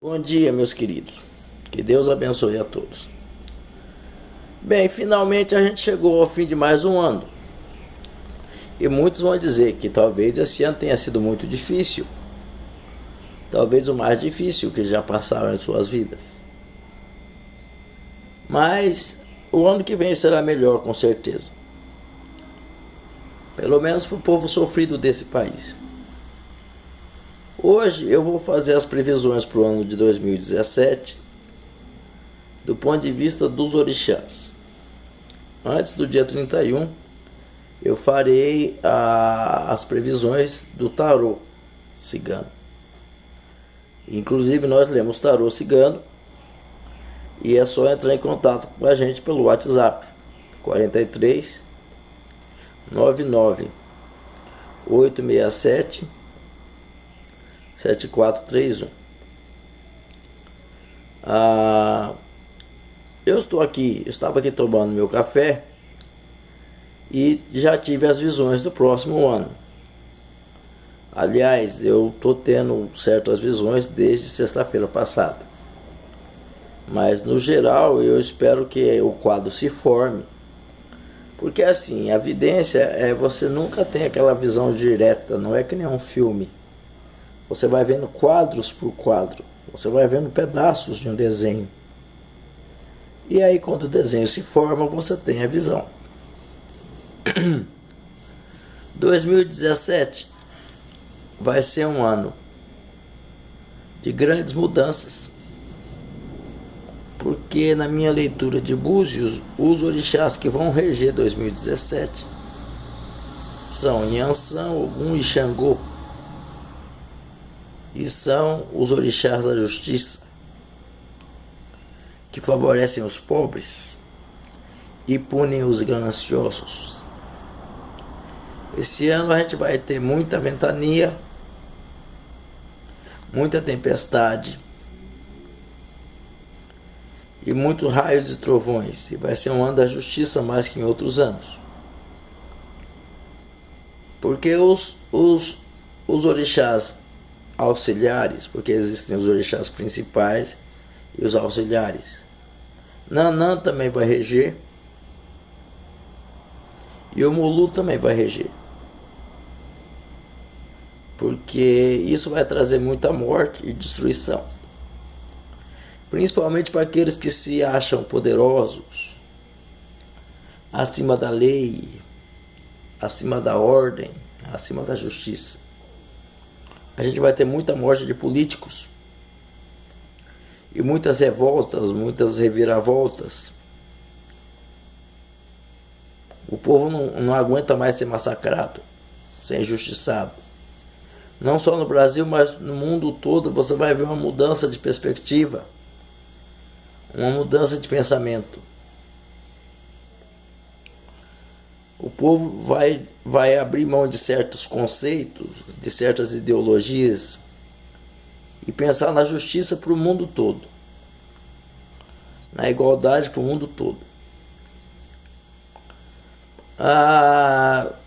Bom dia, meus queridos. Que Deus abençoe a todos. Bem, finalmente a gente chegou ao fim de mais um ano. E muitos vão dizer que talvez esse ano tenha sido muito difícil. Talvez o mais difícil que já passaram em suas vidas. Mas o ano que vem será melhor, com certeza. Pelo menos para o povo sofrido desse país. Hoje eu vou fazer as previsões para o ano de 2017 do ponto de vista dos orixás. Antes do dia 31, eu farei as previsões do tarô cigano. Inclusive nós lemos tarô cigano e é só entrar em contato com a gente pelo WhatsApp 43 99 867 7431. Eu estava aqui tomando meu café e já tive as visões do próximo ano. Aliás, eu estou tendo certas visões desde sexta-feira passada. Mas no geral eu espero que o quadro se forme. Porque assim, a vidência você nunca tem aquela visão direta, não é que nem um filme. Você vai vendo quadros por quadro, você vai vendo pedaços de um desenho. E aí quando o desenho se forma, você tem a visão. 2017 vai ser um ano de grandes mudanças. Porque na minha leitura de Búzios, os orixás que vão reger 2017 são Yansan, Ogum e Xangô. E são os orixás da justiça, que favorecem os pobres e punem os gananciosos. Esse ano a gente vai ter muita ventania, muita tempestade e muitos raios e trovões. E vai ser um ano da justiça mais que em outros anos. Porque os orixás auxiliares, porque existem os orixás principais e os auxiliares. Nanã também vai reger. E o Mulu também vai reger. Porque isso vai trazer muita morte e destruição. Principalmente para aqueles que se acham poderosos, acima da lei, acima da ordem, acima da justiça. A gente vai ter muita morte de políticos. E muitas revoltas, muitas reviravoltas. O povo não aguenta mais ser massacrado, ser injustiçado. Não só no Brasil, mas no mundo todo você vai ver uma mudança de perspectiva, uma mudança de pensamento. O povo vai abrir mão de certos conceitos, de certas ideologias e pensar na justiça para o mundo todo, na igualdade para o mundo todo.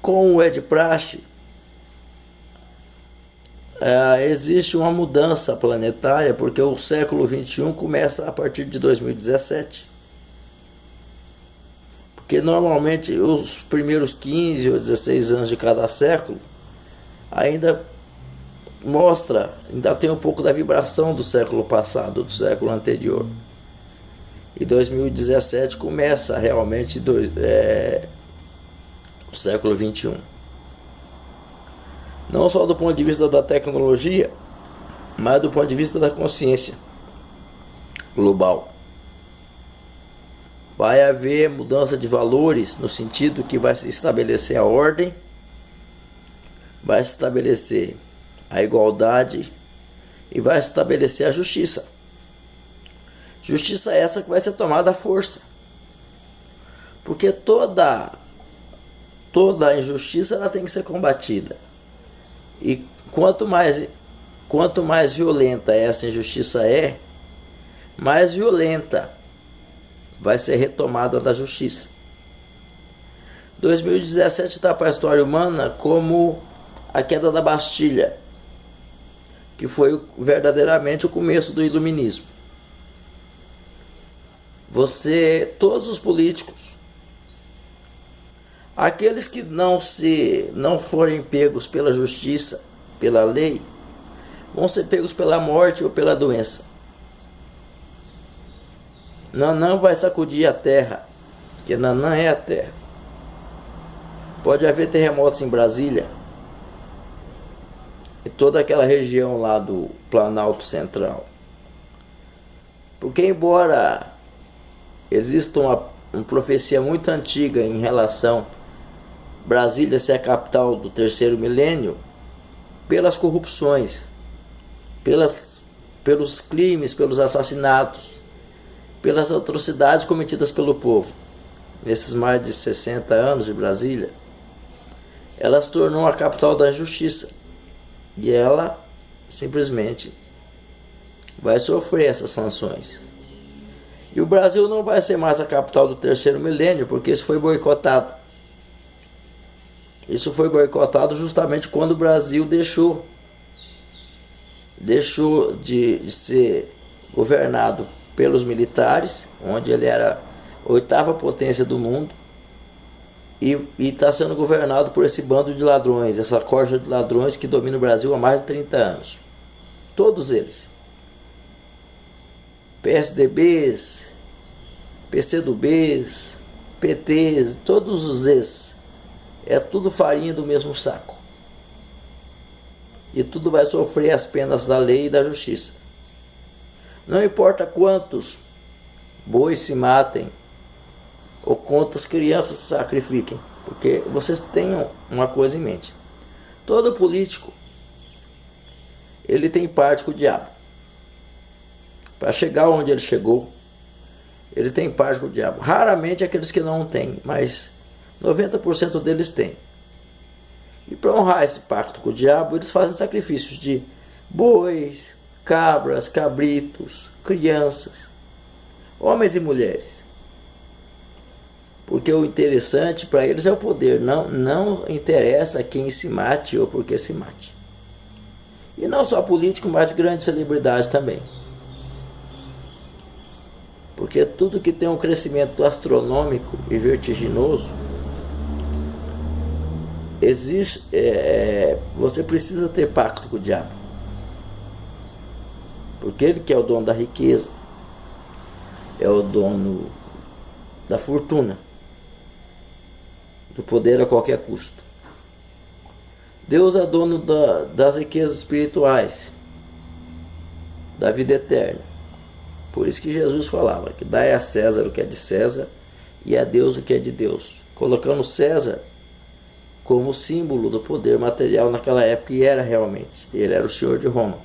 Como é de praxe, existe uma mudança planetária, porque o século XXI começa a partir de 2017. Porque normalmente os primeiros 15 ou 16 anos de cada século ainda tem um pouco da vibração do século passado, do século anterior. E 2017 começa realmente o século XXI. Não só do ponto de vista da tecnologia, mas do ponto de vista da consciência global. Vai haver mudança de valores no sentido que vai se estabelecer a ordem, vai se estabelecer a igualdade e vai se estabelecer a justiça. Justiça essa que vai ser tomada à força. Porque toda a injustiça ela tem que ser combatida. E quanto mais violenta essa injustiça mais violenta vai ser retomada da justiça. 2017 está para a história humana como a queda da Bastilha, que foi verdadeiramente o começo do iluminismo. Todos os políticos, aqueles que não forem pegos pela justiça, pela lei, vão ser pegos pela morte ou pela doença. Nanã vai sacudir a terra, porque Nanã é a terra. Pode haver terremotos em Brasília e toda aquela região lá do Planalto Central. Porque embora exista uma profecia muito antiga em relação a Brasília ser a capital do terceiro milênio, pelas corrupções, pelos crimes, pelos assassinatos, pelas atrocidades cometidas pelo povo, nesses mais de 60 anos de Brasília, ela se tornou a capital da justiça. E ela simplesmente vai sofrer essas sanções. E o Brasil não vai ser mais a capital do terceiro milênio, porque isso foi boicotado. Isso foi boicotado justamente quando o Brasil deixou de ser governado pelos militares, onde ele era a oitava potência do mundo, e está sendo governado por esse bando de ladrões, essa corja de ladrões que domina o Brasil há mais de 30 anos. Todos eles. PSDBs, PCdoBs, PTs, todos os ex. É tudo farinha do mesmo saco. E tudo vai sofrer as penas da lei e da justiça. Não importa quantos bois se matem ou quantas crianças se sacrifiquem, porque vocês tenham uma coisa em mente: todo político, ele tem parte com o diabo. Para chegar onde ele chegou, ele tem parte com o diabo. Raramente aqueles que não têm, mas 90% deles têm. E para honrar esse pacto com o diabo, eles fazem sacrifícios de bois, cabras, cabritos, crianças, homens e mulheres. Porque o interessante para eles é o poder, não interessa quem se mate ou por que se mate. E não só político, mas grandes celebridades também. Porque tudo que tem um crescimento astronômico e vertiginoso, você precisa ter pacto com o diabo. Porque ele que é o dono da riqueza, é o dono da fortuna, do poder a qualquer custo. Deus é dono das riquezas espirituais, da vida eterna. Por isso que Jesus falava que dai a César o que é de César e a Deus o que é de Deus, colocando César como símbolo do poder material naquela época, e era realmente. Ele era o senhor de Roma.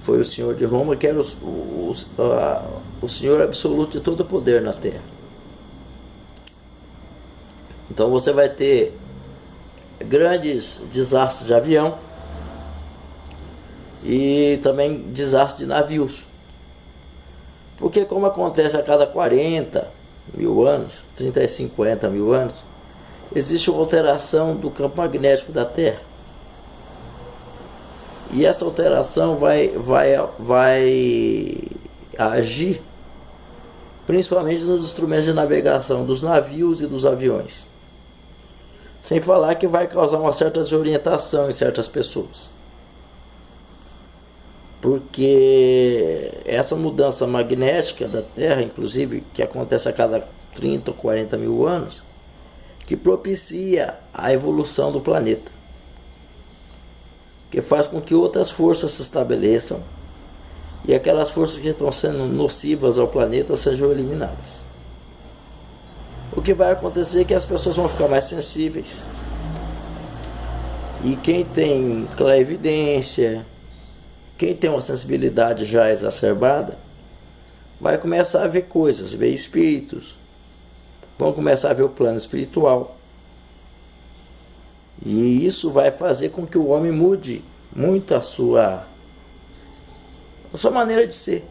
Foi o senhor de Roma que era o senhor absoluto de todo o poder na terra. Então você vai ter grandes desastres de avião e também desastres de navios. Porque como acontece a cada 40 mil anos, 30 e 50 mil anos, existe uma alteração do campo magnético da Terra. E essa alteração vai agir principalmente nos instrumentos de navegação dos navios e dos aviões. Sem falar que vai causar uma certa desorientação em certas pessoas. Porque essa mudança magnética da Terra, inclusive, que acontece a cada 30 ou 40 mil anos, que propicia a evolução do planeta. Que faz com que outras forças se estabeleçam e aquelas forças que estão sendo nocivas ao planeta sejam eliminadas. O que vai acontecer é que as pessoas vão ficar mais sensíveis. E quem tem clarividência, quem tem uma sensibilidade já exacerbada, vai começar a ver coisas, ver espíritos, vão começar a ver o plano espiritual. E isso vai fazer com que o homem mude muito a sua maneira de ser.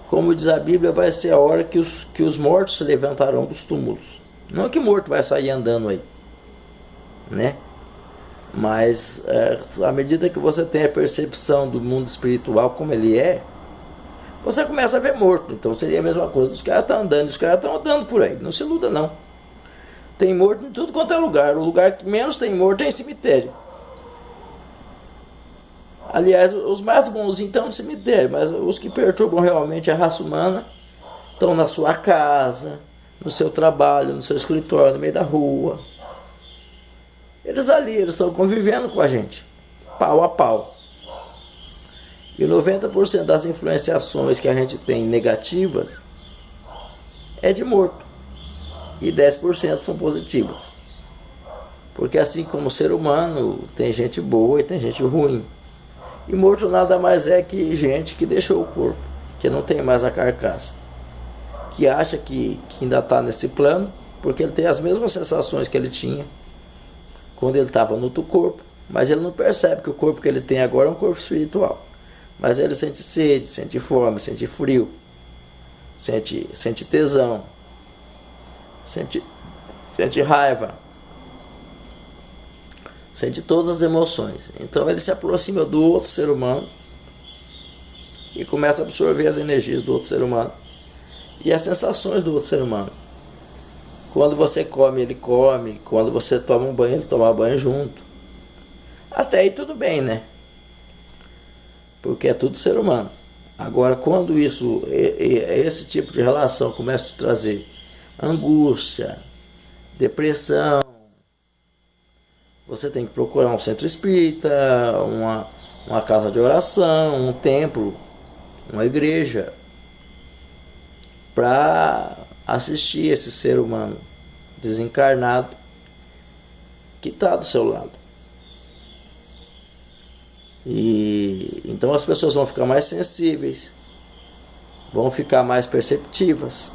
Como diz a Bíblia, vai ser a hora que os mortos se levantarão dos túmulos. Não que morto vai sair andando aí, né? Mas à medida que você tem a percepção do mundo espiritual como ele é, você começa a ver morto. Então seria a mesma coisa. Os caras estão andando, os caras estão andando por aí. Não se iluda não. Tem morto em tudo quanto é lugar. O lugar que menos tem morto é em cemitério. Aliás, os mais bonzinhos estão no cemitério, mas os que perturbam realmente a raça humana estão na sua casa, no seu trabalho, no seu escritório, no meio da rua. Eles ali, eles estão convivendo com a gente, pau a pau. E 90% das influenciações que a gente tem negativas é de morto. E 10% são positivas. Porque assim como o ser humano, tem gente boa e tem gente ruim. E morto nada mais é que gente que deixou o corpo, que não tem mais a carcaça, que acha que ainda está nesse plano, porque ele tem as mesmas sensações que ele tinha quando ele estava no outro corpo, mas ele não percebe que o corpo que ele tem agora é um corpo espiritual. Mas ele sente sede, sente fome, sente frio, sente tesão, sente raiva, sente todas as emoções. Então ele se aproxima do outro ser humano e começa a absorver as energias do outro ser humano e as sensações do outro ser humano. Quando você come, ele come. Quando você toma um banho, ele toma banho junto. Até aí tudo bem, né? Porque é tudo ser humano. Agora, quando esse tipo de relação começa a te trazer angústia, depressão, você tem que procurar um centro espírita, uma casa de oração, um templo, uma igreja, para assistir esse ser humano desencarnado que está do seu lado. E então as pessoas vão ficar mais sensíveis, vão ficar mais perceptivas.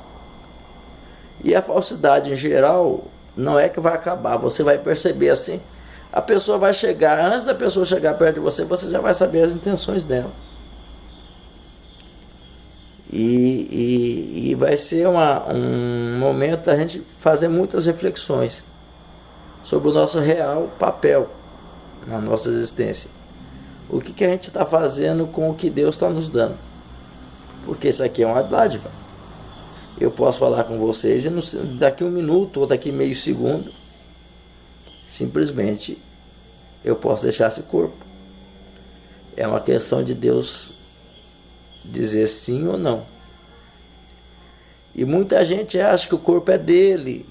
E a falsidade em geral não é que vai acabar, você vai perceber assim. A pessoa vai chegar, antes da pessoa chegar perto de você, você já vai saber as intenções dela. E vai ser um momento da gente fazer muitas reflexões sobre o nosso real papel na nossa existência. O que a gente está fazendo com o que Deus está nos dando. Porque isso aqui é uma dádiva. Eu posso falar com vocês e daqui um minuto ou daqui meio segundo, simplesmente eu posso deixar esse corpo. É uma questão de Deus dizer sim ou não. E muita gente acha que o corpo é dele,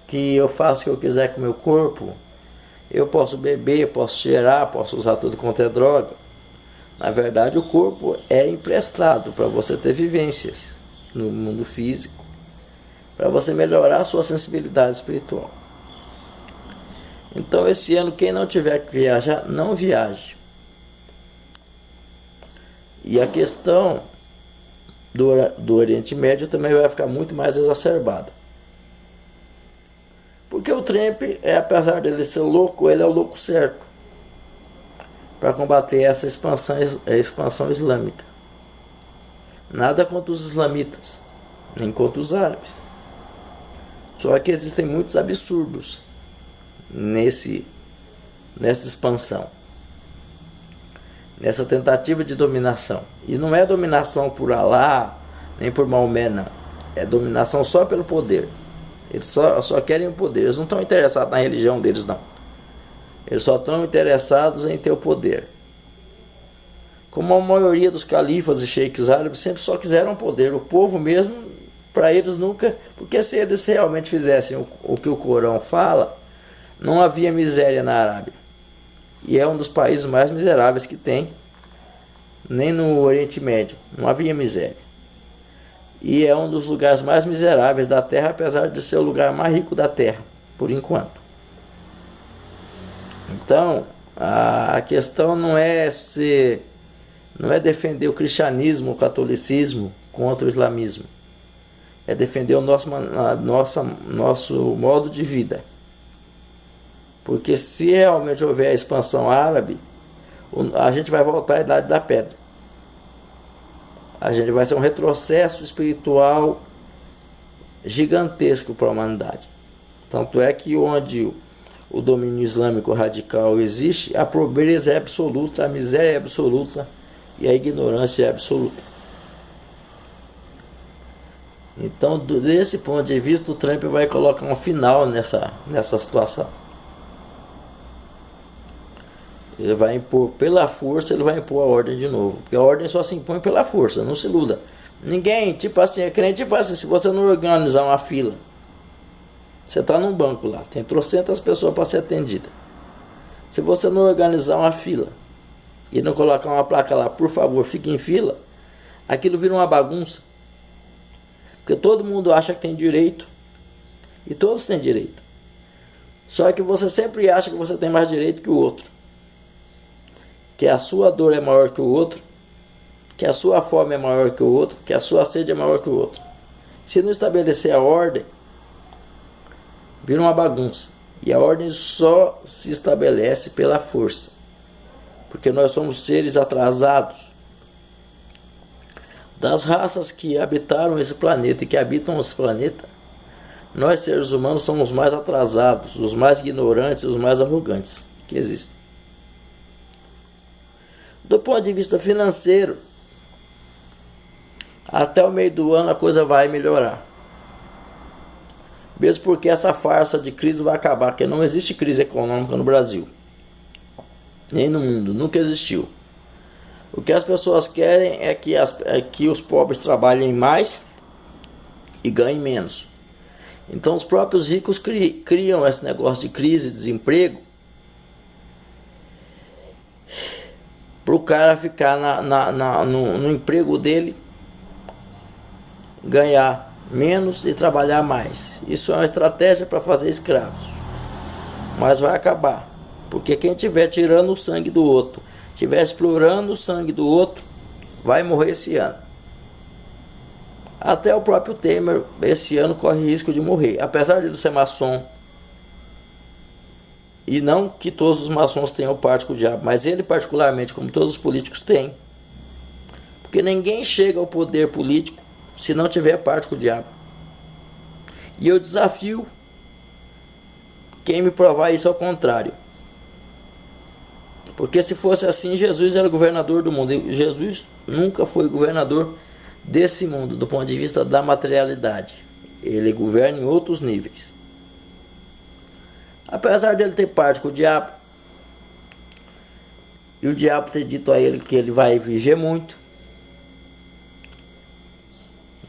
que eu faço o que eu quiser com o meu corpo. Eu posso beber, posso cheirar, posso usar tudo quanto é droga. Na verdade, o corpo é emprestado para você ter vivências no mundo físico, para você melhorar a sua sensibilidade espiritual. Então, esse ano, quem não tiver que viajar, não viaje. E a questão do Oriente Médio também vai ficar muito mais exacerbada. Porque o Trump, apesar dele ser louco, ele é o louco certo para combater essa expansão islâmica. Nada contra os islamitas, nem contra os árabes. Só que existem muitos absurdos nessa expansão, nessa tentativa de dominação. E não é dominação por Alá, nem por Maomé, não. É dominação só pelo poder. Eles só querem o poder. Eles não estão interessados na religião deles, não. Eles só estão interessados em ter o poder. Como a maioria dos califas e sheiks árabes sempre só quiseram poder. O povo mesmo, para eles nunca... Porque se eles realmente fizessem o que o Corão fala, não havia miséria na Arábia. E é um dos países mais miseráveis que tem. Nem no Oriente Médio. Não havia miséria. E é um dos lugares mais miseráveis da Terra, apesar de ser o lugar mais rico da Terra, por enquanto. Então, a questão não é defender o cristianismo, o catolicismo contra o islamismo. É defender o nosso modo de vida. Porque se realmente houver a expansão árabe, a gente vai voltar à Idade da Pedra. A gente vai ser um retrocesso espiritual gigantesco para a humanidade. Tanto é que onde o domínio islâmico radical existe, a pobreza é absoluta, a miséria é absoluta e a ignorância é absoluta. Então, desse ponto de vista, o Trump vai colocar um final nessa situação. Ele vai impor, pela força, ele vai impor a ordem de novo. Porque a ordem só se impõe pela força, não se iluda. Ninguém, tipo assim, se você não organizar uma fila, você está num banco lá, tem trocentas pessoas para ser atendida. Se você não organizar uma fila e não colocar uma placa lá, por favor, fique em fila, aquilo vira uma bagunça. Porque todo mundo acha que tem direito, e todos têm direito. Só que você sempre acha que você tem mais direito que o outro, que a sua dor é maior que o outro, que a sua fome é maior que o outro, que a sua sede é maior que o outro. Se não estabelecer a ordem, vira uma bagunça. E a ordem só se estabelece pela força, porque nós somos seres atrasados. Das raças que habitaram esse planeta e que habitam esse planeta, nós seres humanos somos os mais atrasados, os mais ignorantes, os mais arrogantes que existem. Do ponto de vista financeiro, até o meio do ano a coisa vai melhorar. Mesmo porque essa farsa de crise vai acabar, porque não existe crise econômica no Brasil, nem no mundo, nunca existiu. O que as pessoas querem é que os pobres trabalhem mais e ganhem menos. Então os próprios ricos criam esse negócio de crise, desemprego, para o cara ficar no emprego dele, ganhar menos e trabalhar mais. Isso é uma estratégia para fazer escravos. Mas vai acabar. Porque quem estiver tirando o sangue do outro, estiver explorando o sangue do outro, vai morrer esse ano. Até o próprio Temer, esse ano, corre risco de morrer. Apesar de ele ser maçom, e não que todos os maçons tenham parte com o diabo, mas ele particularmente, como todos os políticos, tem. Porque ninguém chega ao poder político se não tiver parte com o diabo. E eu desafio quem me provar isso ao contrário. Porque se fosse assim, Jesus era governador do mundo. E Jesus nunca foi governador desse mundo, do ponto de vista da materialidade. Ele governa em outros níveis. Apesar dele ter parte com o diabo, e o diabo ter dito a ele que ele vai viver muito,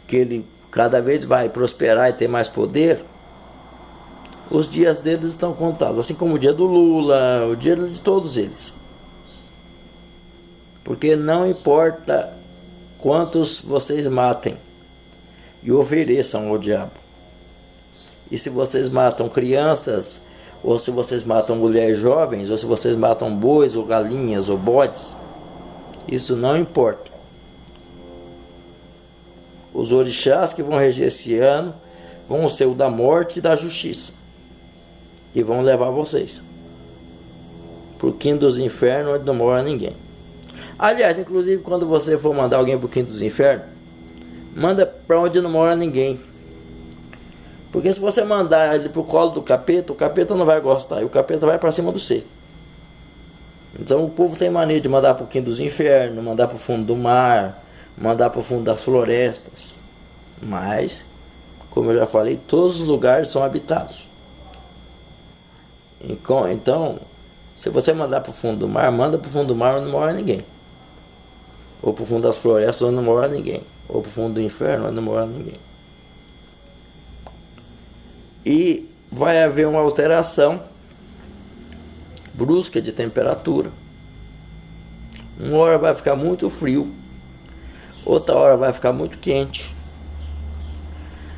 que ele cada vez vai prosperar e ter mais poder, os dias deles estão contados, assim como o dia do Lula, o dia de todos eles. Porque não importa quantos vocês matem e ofereçam ao diabo. E se vocês matam crianças, ou se vocês matam mulheres jovens, ou se vocês matam bois, ou galinhas, ou bodes, isso não importa. Os orixás que vão reger esse ano vão ser o da morte e da justiça, e vão levar vocês pro quinto dos infernos, onde não mora ninguém. Aliás, inclusive, quando você for mandar alguém pro quinto dos infernos, manda para onde não mora ninguém. Porque se você mandar ele pro colo do capeta, o capeta não vai gostar, e o capeta vai para cima do você. Então o povo tem mania de mandar pro quinto dos infernos, mandar pro fundo do mar, mandar pro fundo das florestas. Mas, como eu já falei, todos os lugares são habitados. Então, se você mandar pro fundo do mar, manda pro fundo do mar onde não mora ninguém. Ou pro fundo das florestas onde não mora ninguém. Ou pro fundo do inferno onde não mora ninguém. E vai haver uma alteração brusca de temperatura. Uma hora vai ficar muito frio, outra hora vai ficar muito quente.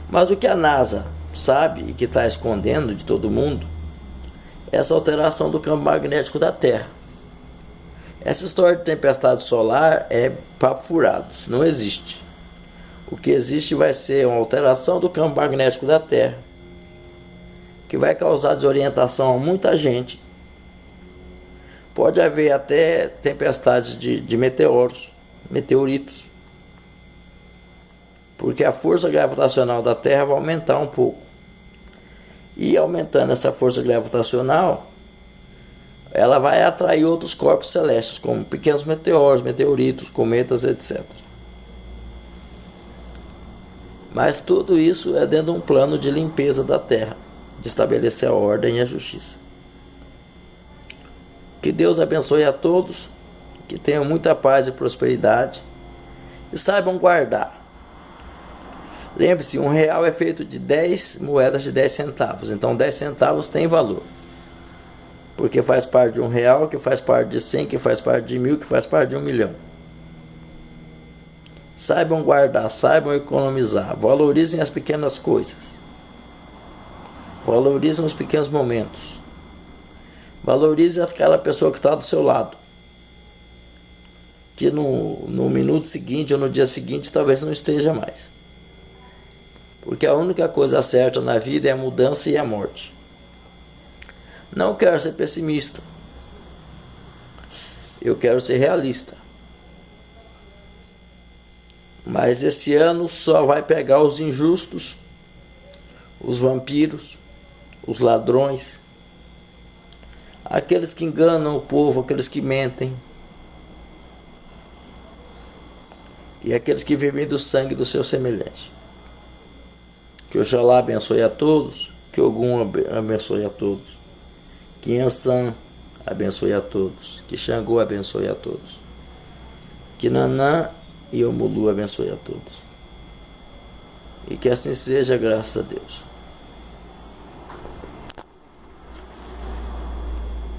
Mas o que a NASA sabe e que está escondendo de todo mundo é essa alteração do campo magnético da Terra. Essa história de tempestade solar é papo furado, isso não existe. O que existe vai ser uma alteração do campo magnético da Terra, que vai causar desorientação a muita gente. Pode haver até tempestades de meteoritos, porque a força gravitacional da Terra vai aumentar um pouco. E aumentando essa força gravitacional, ela vai atrair outros corpos celestes, como pequenos meteoros, meteoritos, cometas, etc. Mas tudo isso é dentro de um plano de limpeza da Terra, de estabelecer a ordem e a justiça. Que Deus abençoe a todos, que tenham muita paz e prosperidade, e saibam guardar. Lembre-se, R$1 é feito de 10 moedas de 10 centavos, então 10 centavos tem valor. Porque faz parte de R$1, que faz parte de 100, que faz parte de 1000, que faz parte de 1 milhão. Saibam guardar, saibam economizar, valorizem as pequenas coisas. Valorizem os pequenos momentos. Valorize aquela pessoa que está do seu lado. Que no minuto seguinte ou no dia seguinte talvez não esteja mais. Porque a única coisa certa na vida é a mudança e a morte. Não quero ser pessimista. Eu quero ser realista. Mas esse ano só vai pegar os injustos, os vampiros, os ladrões, aqueles que enganam o povo, aqueles que mentem, e aqueles que vivem do sangue do seu semelhante. Que Oxalá abençoe a todos, que Ogum abençoe a todos, que Ansan abençoe a todos, que Xangô abençoe a todos, que Nanã e Omulu abençoe a todos. E que assim seja, graças a Deus.